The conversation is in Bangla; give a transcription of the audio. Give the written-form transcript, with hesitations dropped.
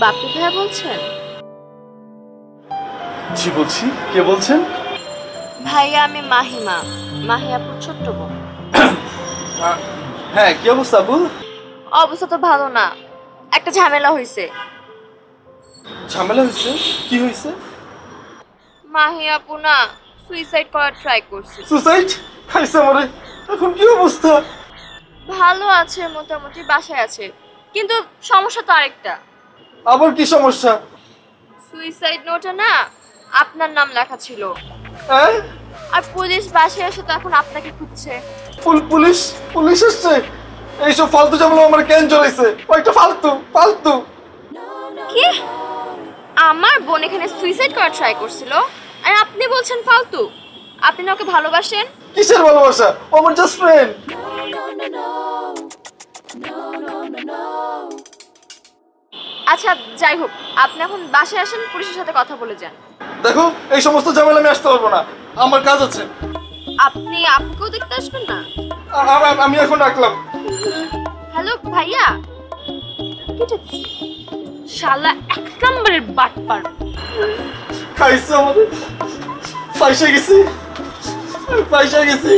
বাপ্পি ভাইয়া বলছেন? জি বলছি, কে বলছেন? ভাইয়া আমি মাহিমা, মাহিয়াপুর ছোট্ট বোন। হ্যাঁ, কি অবস্থা আবুল? অবস্থা তো ভালো না, একটা ঝামেলা হয়েছে। ঝামেলা হয়েছে? কি হয়েছে? মাহিয়াপু না সুইসাইড করার ট্রাই করছে। সুসাইড? খাইছে আমারে। এখন কি অবস্থা? ভালো আছে, মোটামুটি বাসায় আছে, কিন্তু সমস্যা তো আরেকটা। আবার কি সমস্যা? সুইসাইড নোটে না আপনার নাম লেখা ছিল, হ্যাঁ? আর পুলিশ বাসায় এসে তো এখন আপনাকে খুঁজছে। পুলিশ? পুলিশ এসছে? এইসব ফালতু ঝামেলা আমার কেন জড়াইছে? ওইটা ফালতু ফালতু। কি? আমার বোন এখানে সুইসাইড করার ট্রাই করছিল, আর আপনি বলছেন ফালতু? আপনি না ওকে ভালোবাসেন? কিসের ভালোবাসা? ও আমার জাস্ট ফ্রেন্ড। আচ্ছা যাই হোক, আপনি এখন বাসায় আসেন, পুলিশের সাথে কথা বলে যান। দেখো, এই সমস্ত ঝামেলা আমি আসতে পারবো না, আমার কাজ আছে। আপনি আপুকেও দেখতে আসবেন না? আমি এখন রাখলাম। হ্যালো ভাইয়া, কেটে দিছি। শালা এক নম্বরের বাটপার। খাইছে আমাদের। পয়সা গেছি।